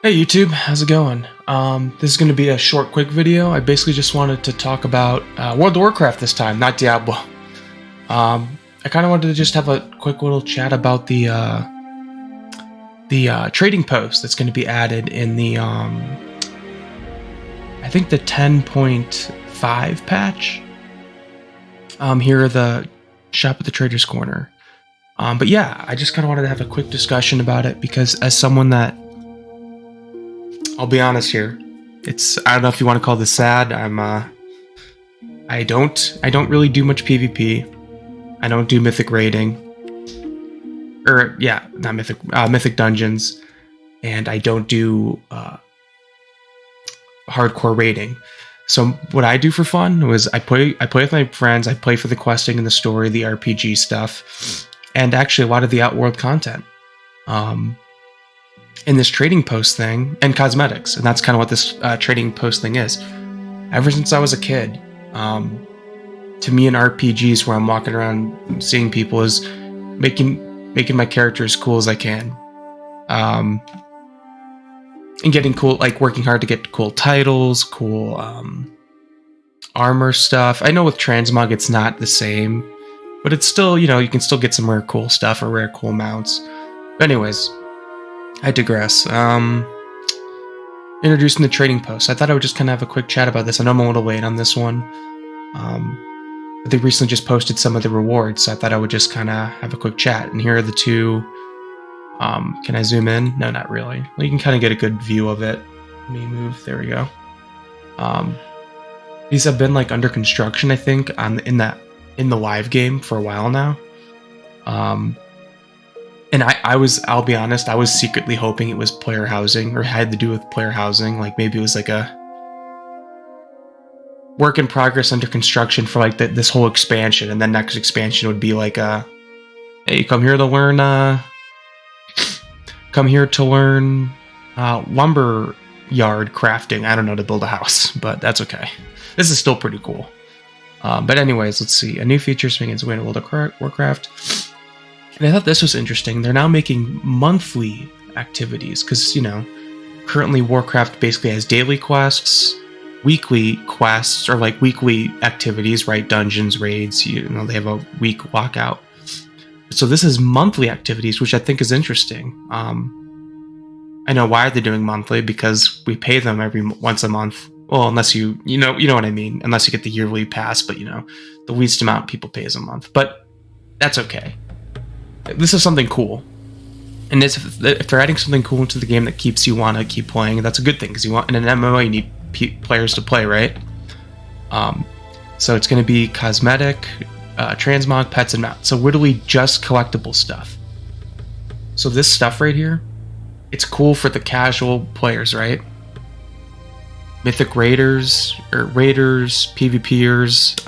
Hey YouTube, how's it going? This is going to be a short, quick video. I basically just wanted to talk about World of Warcraft this time, not Diablo. I kind of wanted to just have a quick little chat about the trading post that's going to be added in the I think the 10.5 patch. Here are the shop at the Trader's Corner. But yeah, I just kind of wanted to have a quick discussion about it because as someone that I'll be honest here. I don't know if you want to call this sad. I don't really do much PvP. I don't do mythic raiding. Not mythic dungeons. And I don't do hardcore raiding. So what I do for fun was I play with my friends, I play for the questing and the story, the RPG stuff, and actually a lot of the Outworld content. In this trading post thing, and cosmetics, and that's kind of what this trading post thing is. Ever since I was a kid, to me in RPGs where I'm walking around seeing people is making my character as cool as I can. And getting cool, like working hard to get cool titles, cool armor stuff. I know with transmog it's not the same, but it's still, you can still get some rare cool stuff or rare cool mounts. But anyways, I digress. Introducing the trading post. I thought I would just kind of have a quick chat about this. I know I'm a little late on this one. They recently just posted some of the rewards, so I thought I would just kind of have a quick chat. And here are the two. Can I zoom in? No, not really. Well, you can kind of get a good view of it. Let me move. There we go. These have been like under construction, I think, in the live game for a while now. And I'll be honest, I was secretly hoping it was player housing or had to do with player housing. Like maybe it was like a work in progress under construction for like this whole expansion. And then next expansion would be like hey, come here to learn lumber yard crafting. I don't know, to build a house, but that's okay. This is still pretty cool. But anyways, let's see. A new feature swinging its way into World of Warcraft. And I thought this was interesting. They're now making monthly activities because, currently Warcraft basically has daily quests, weekly quests, or like weekly activities, right? Dungeons, raids, they have a week lockout. So this is monthly activities, which I think is interesting. I know why they're doing monthly, because we pay them once a month. Well, unless you know what I mean, unless you get the yearly pass, but the least amount people pay is a month. But that's okay. This is something cool, and if they're adding something cool into the game that keeps you want to keep playing, that's a good thing, because in an MMO you need players to play, right? So it's going to be cosmetic, transmog, pets, and mounts. So literally just collectible stuff. So this stuff right here, it's cool for the casual players, right? Mythic raiders, PvPers,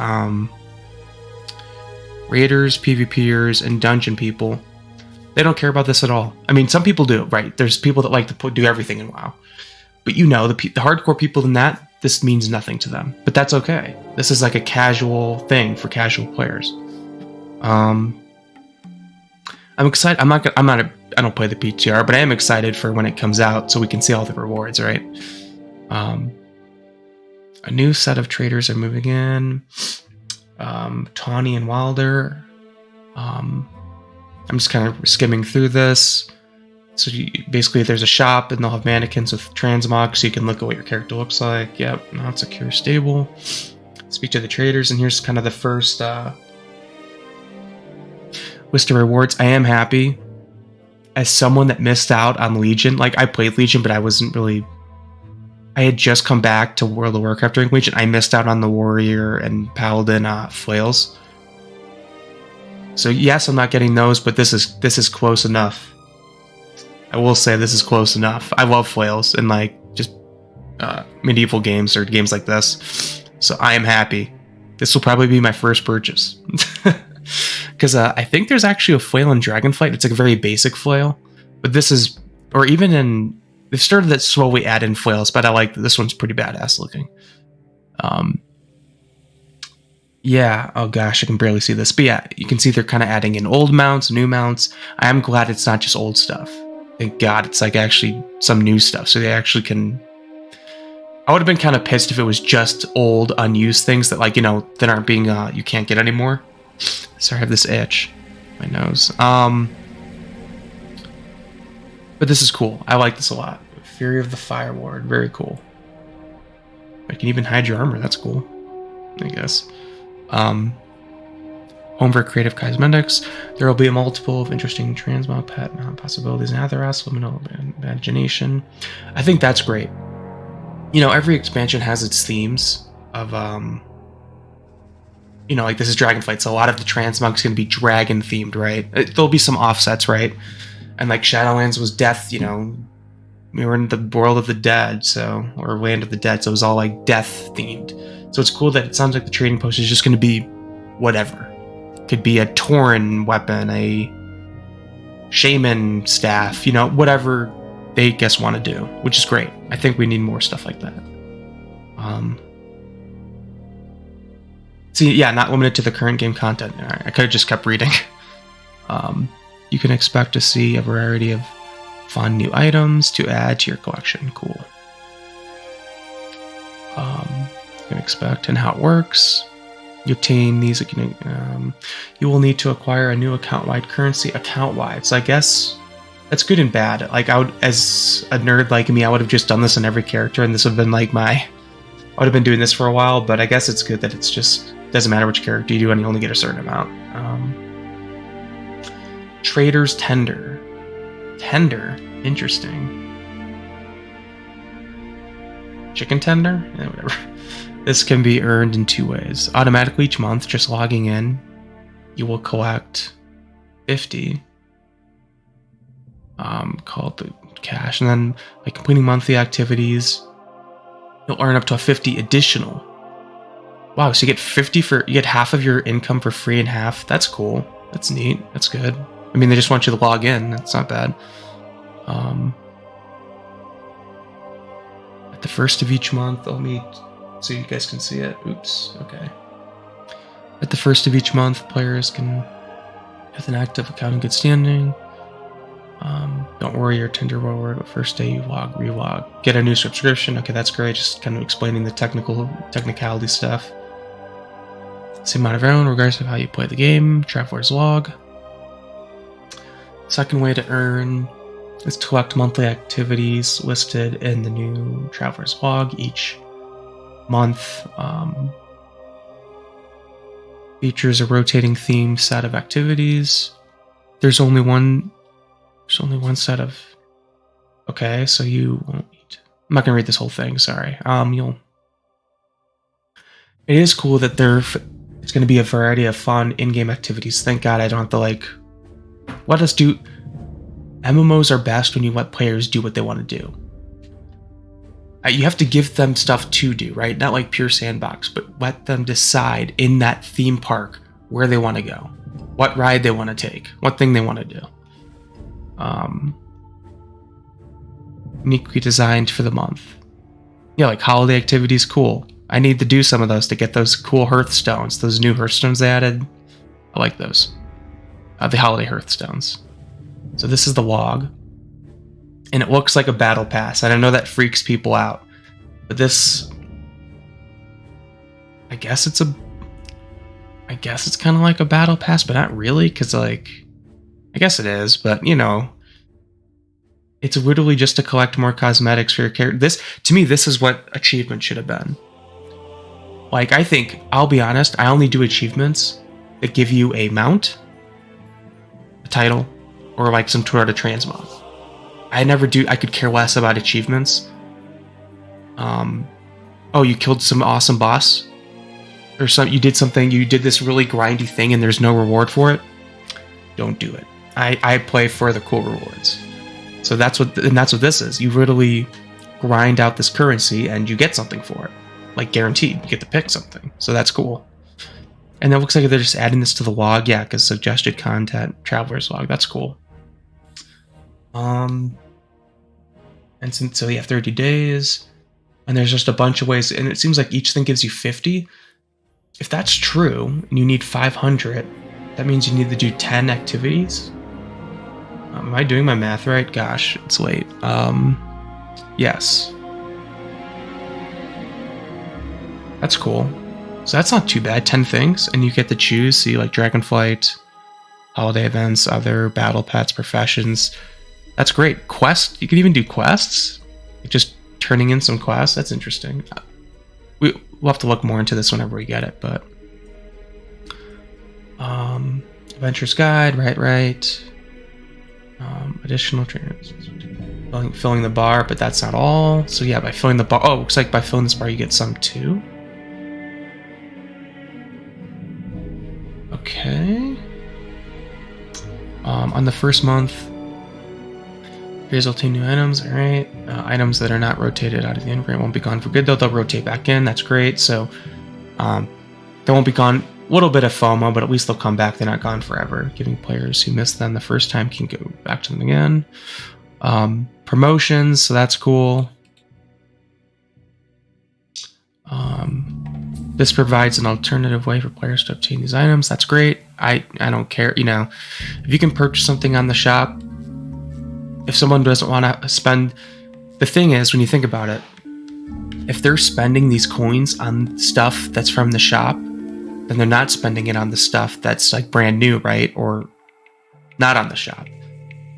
and dungeon people, they don't care about this at all. I mean, some people do, right? There's people that like to do everything in WoW. But the hardcore people in that, this means nothing to them. But that's okay. This is like a casual thing for casual players. I'm excited. I don't play the PTR, but I am excited for when it comes out so we can see all the rewards, right? A new set of traders are moving in. Tawny and Wilder. I'm just kind of skimming through this. So basically there's a shop and they'll have mannequins with transmog so you can look at what your character looks like. Yep, not secure, stable. Speak to the traders, and here's kind of the first list of rewards. I am happy. As someone that missed out on Legion, like I played Legion, but I had just come back to World of Warcraft during Legion. I missed out on the Warrior and Paladin flails. So yes, I'm not getting those, but this is close enough. I will say this is close enough. I love flails in like just medieval games or games like this. So I am happy. This will probably be my first purchase. Because I think there's actually a flail in Dragonflight. It's like a very basic flail. But this is, or even in, they've started to slowly add in flails, but I like that this one's pretty badass looking. Yeah, oh gosh, I can barely see this. But yeah, you can see they're kind of adding in old mounts, new mounts. I am glad it's not just old stuff. Thank God it's like actually some new stuff, so they actually can. I would have been kind of pissed if it was just old, unused things that, like, that aren't being you can't get anymore. Sorry, I have this itch, my nose. But this is cool. I like this a lot. Fury of the Fire Ward, very cool. I can even hide your armor. That's cool, I guess. Home for creative cosmetics. There will be a multiple of interesting transmog pet possibilities and other liminal imagination. I think that's great. Every expansion has its themes of, like this is Dragonflight, so a lot of the transmog's going to be dragon themed, right? There'll be some offsets, right? And like Shadowlands was death, we were in the world of the dead, or land of the dead, so it was all like death themed. So it's cool that it sounds like the trading post is just going to be whatever. Could be a Tauren weapon, a shaman staff, whatever they want to do, which is great. I think we need more stuff like that. Not limited to the current game content. All right, I could have just kept reading. You can expect to see a variety of fun new items to add to your collection. Cool. You can expect and how it works. You obtain these. You will need to acquire a new account-wide currency. Account-wide, so I guess that's good and bad. Like I would, as a nerd like me, I would have just done this on every character, and this would have been like I would have been doing this for a while. But I guess it's good that it's just doesn't matter which character you do, and you only get a certain amount. Trader's Tender. Tender? Interesting. Chicken tender? Yeah, whatever. This can be earned in 2 ways. Automatically each month, just logging in, you will collect 50. Called the cash. And then by completing monthly activities, you'll earn up to a 50 additional. Wow, so you get 50 you get half of your income for free and half. That's cool. That's neat. That's good. I mean, they just want you to log in. That's not bad. At the first of each month, let me so you guys can see it. Oops. Okay. At the first of each month, players can have an active account in good standing. Don't worry, your tender reward, but first day you relog. Get a new subscription. Okay, that's great. Just kind of explaining the technicality stuff. Same amount of own, regardless of how you play the game. Traveler's log. Second way to earn is to collect monthly activities listed in the new Traveler's log each month. Features a rotating theme set of activities. There's only one set of. Okay, so you won't need. I'm not gonna read this whole thing. Sorry. It is cool that it's gonna be a variety of fun in-game activities. Thank God I don't have to let us do. MMOs are best when you let players do what they want to do. You have to give them stuff to do, right? Not like pure sandbox, but let them decide in that theme park where they want to go, what ride they want to take, what thing they want to do. Uniquely designed for the month. Yeah, like holiday activities, cool. I need to do some of those to get those cool Hearthstones, those new Hearthstones they added. I like those. The holiday Hearthstones. So this is the log. And it looks like a battle pass. And I know that freaks people out. But this... I guess it's kind of like a battle pass, but not really. Because, I guess it is. But, it's literally just to collect more cosmetics for your character. To me, this is what achievement should have been. I think, I'll be honest, I only do achievements that give you a mount, a title, or some sort of transmog. I could care less about achievements. Oh, you killed some awesome boss? Or you did this really grindy thing and there's no reward for it? Don't do it. I play for the cool rewards. So that's what this is. You literally grind out this currency and you get something for it. Guaranteed. You get to pick something. So that's cool. And it looks like they're just adding this to the log. Yeah, because suggested content, Traveler's log. That's cool. And so you have 30 days. And there's just a bunch of ways. And it seems like each thing gives you 50. If that's true, and you need 500, that means you need to do 10 activities. Am I doing my math right? Gosh, it's late. Yes. That's cool. So that's not too bad. 10 things, and you get to choose. See, like Dragonflight, holiday events, other battle pets, professions. That's great. Quest. You can even do quests. Like just turning in some quests. That's interesting. We'll have to look more into this whenever we get it, but Adventurer's Guide, right. Additional trainers, filling the bar, but that's not all. So yeah, by filling the bar, oh, looks like by filling this bar you get some too. Okay. On the first month, here's 18 new items. All right, items that are not rotated out of the inventory won't be gone for good though. They'll rotate back in. That's great. So, they won't be gone. A little bit of FOMO, but at least they'll come back. They're not gone forever. Giving players who missed them the first time can go back to them again. Promotions, so that's cool. This provides an alternative way for players to obtain these items. That's great. I don't care. You know, if you can purchase something on the shop, if someone doesn't want to spend, the thing is, when you think about it, if they're spending these coins on stuff that's from the shop, then they're not spending it on the stuff that's like brand new, right? Or not on the shop.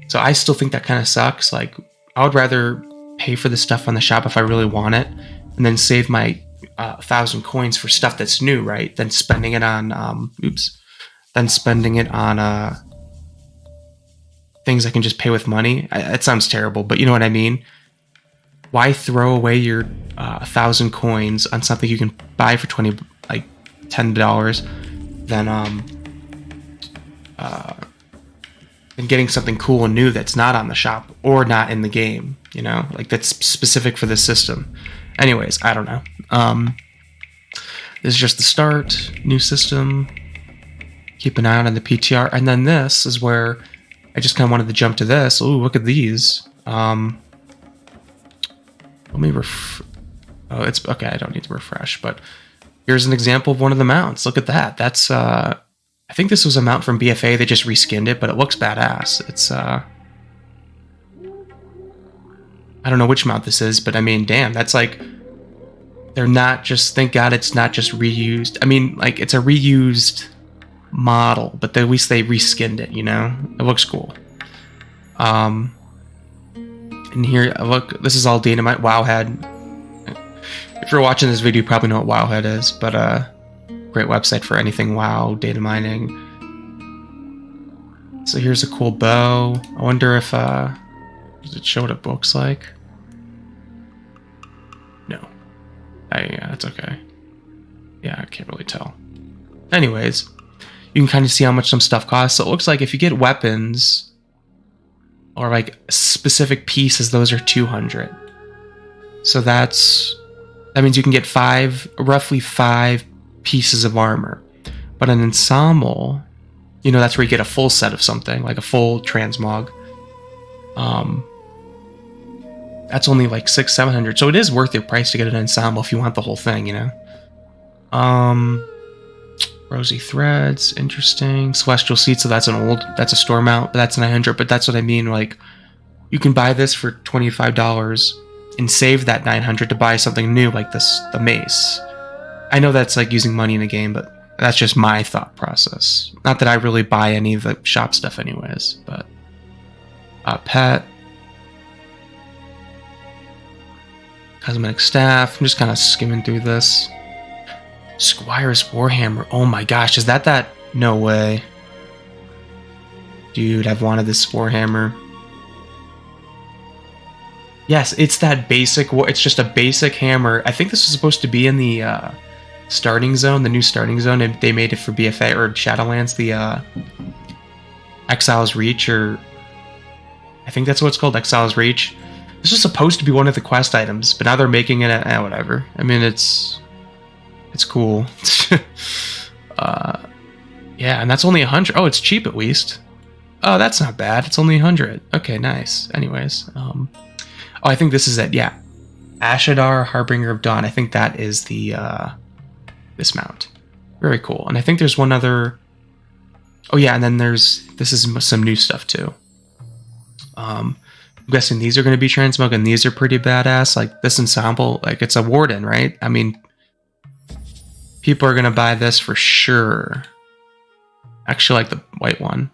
So I still think that kind of sucks. Like, I would rather pay for the stuff on the shop if I really want it, and then save my 1,000 coins for stuff that's new, right? Than spending it on things I can just pay with money. It sounds terrible, but you know what I mean. Why throw away your 1,000 coins on something you can buy for $10 than getting something cool and new that's not on the shop or not in the game, you know, like that's specific for this system. Anyways, I don't know. This is just the start, new system. Keep an eye out on the PTR, and then this is where I just kind of wanted to jump to this. Ooh, look at these. Let me oh, it's okay. I don't need to refresh, but here's an example of one of the mounts. Look at that. That's I think this was a mount from BFA. They just reskinned it, but it looks badass. It's I don't know which mount this is, but I mean, damn, that's like, they're not just, thank God it's not just reused. I mean, like, it's a reused model, but at least they reskinned it, you know? It looks cool. And here, look, this is all datamined. Wowhead. If you're watching this video, you probably know what Wowhead is, but great website for anything WoW, data mining. So here's a cool bow. I wonder if, does it show what it looks like? No. Yeah, it's okay. Yeah, I can't really tell. Anyways, you can kind of see how much some stuff costs. So it looks like if you get weapons or like specific pieces, those are 200. So that means you can get roughly 5 pieces of armor. But an ensemble, you know, that's where you get a full set of something, like a full transmog. That's only like 600-700, so it is worth your price to get an ensemble if you want the whole thing, you know. Rosy threads, interesting. Celestial seats, so that's a store mount, but that's 900. But that's what I mean, like, you can buy this for $25 and save that 900 to buy something new like this, the mace. I know that's like using money in a game, but that's just my thought process. Not that I really buy any of the shop stuff anyways, but pet. Cosmetic staff. I'm just kind of skimming through this. Squire's Warhammer. Oh my gosh, is that? No way. Dude, I've wanted this Warhammer. Yes, it's that basic. It's just a basic hammer. I think this is supposed to be in the starting zone, the new starting zone, and they made it for BFA or Shadowlands, the Exile's Reach, or I think that's what it's called, Exile's Reach. This was supposed to be one of the quest items, but now they're making it whatever. I mean, it's cool. Yeah, and that's only 100. Oh, it's cheap at least. Oh, that's not bad. It's only 100. Okay, nice. Anyways, oh, I think this is it. Yeah, Ashadar, Harbinger of Dawn. I think that is the this mount. Very cool. And I think there's one other. Oh yeah, and then this is some new stuff too. I'm guessing these are going to be transmog, and these are pretty badass. Like this ensemble, like it's a Warden, right? I mean, people are going to buy this for sure. Actually, like the white one.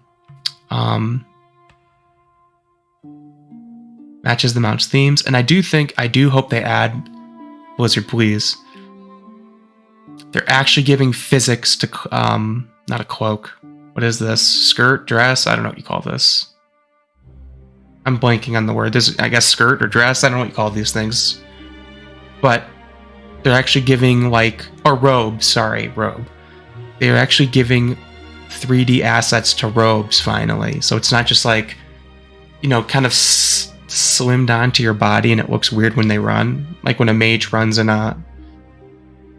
Matches the mount's themes, and I do hope they add Blizzard, please. They're actually giving physics to not a cloak. What is this? Skirt, dress? I don't know what you call this. I'm blanking on the word. This, I guess, skirt or dress. I don't know what you call these things. But they're actually giving like a robe. Sorry, robe. They're actually giving 3D assets to robes finally. So it's not just like, you know, kind of slimmed onto your body and it looks weird when they run. Like when a mage runs in a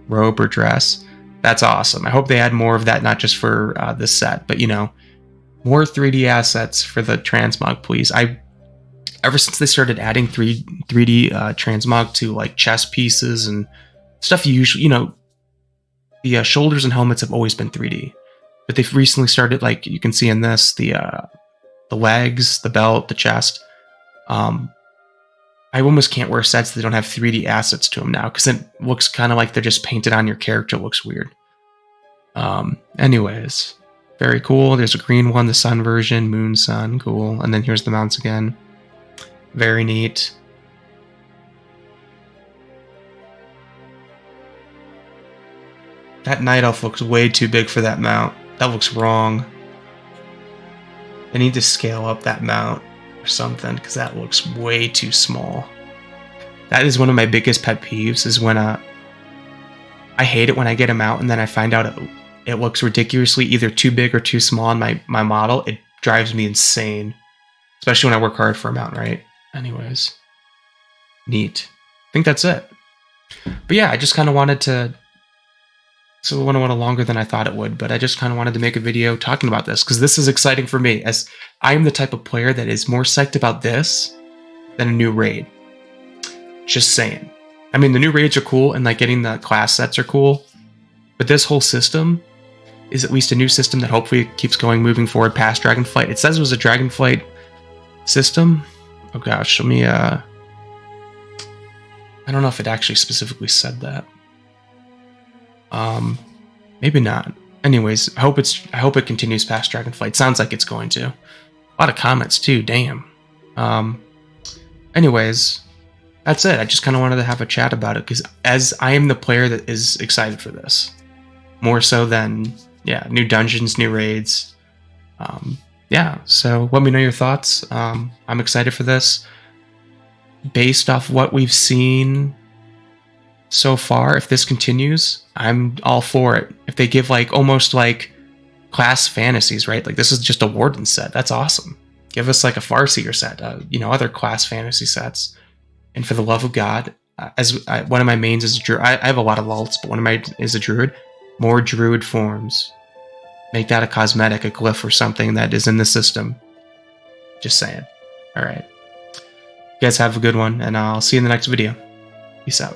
robe or dress. That's awesome. I hope they add more of that, not just for this set, but you know, more 3D assets for the transmog, please. Ever since they started adding 3D transmog to like chest pieces and stuff, you usually, you know, the shoulders and helmets have always been 3D, but they've recently started, like you can see in this, the legs, the belt, the chest. I almost can't wear sets that don't have 3D assets to them now, because it looks kind of like they're just painted on your character. It looks weird. Anyways, very cool. There's a green one, the sun version, moon, sun, cool. And then here's the mounts again. Very neat. That night elf looks way too big for that mount. That looks wrong. I need to scale up that mount or something, because that looks way too small. That is one of my biggest pet peeves, is when I hate it when I get a mount and then I find out it looks ridiculously either too big or too small on my model. It drives me insane, especially when I work hard for a mount, right? Anyways, neat. I think that's it. But yeah, I just kind of wanted to, so it went a little longer than I thought it would, but I just kind of wanted to make a video talking about this, because this is exciting for me, as I am the type of player that is more psyched about this than a new raid. Just saying. I mean, the new raids are cool, and like getting the class sets are cool, but this whole system is at least a new system that hopefully keeps going moving forward past Dragonflight. It says it was a Dragonflight system. Oh gosh, let me, I don't know if it actually specifically said that. Maybe not. Anyways, I hope it continues past Dragonflight. Sounds like it's going to. A lot of comments too, damn. Anyways, that's it. I just kind of wanted to have a chat about it, because as I am the player that is excited for this. More so than, yeah, new dungeons, new raids. Yeah, so let me know your thoughts. I'm excited for this. Based off what we've seen so far, if this continues, I'm all for it. If they give like almost like class fantasies, right? Like this is just a Warden set. That's awesome. Give us like a Farseer set, you know, other class fantasy sets. And for the love of God, one of my mains is a druid. I have a lot of alts, but one of my is a druid. More druid forms. Make that a cosmetic, a glyph or something that is in the system. Just saying. All right. You guys have a good one, and I'll see you in the next video. Peace out.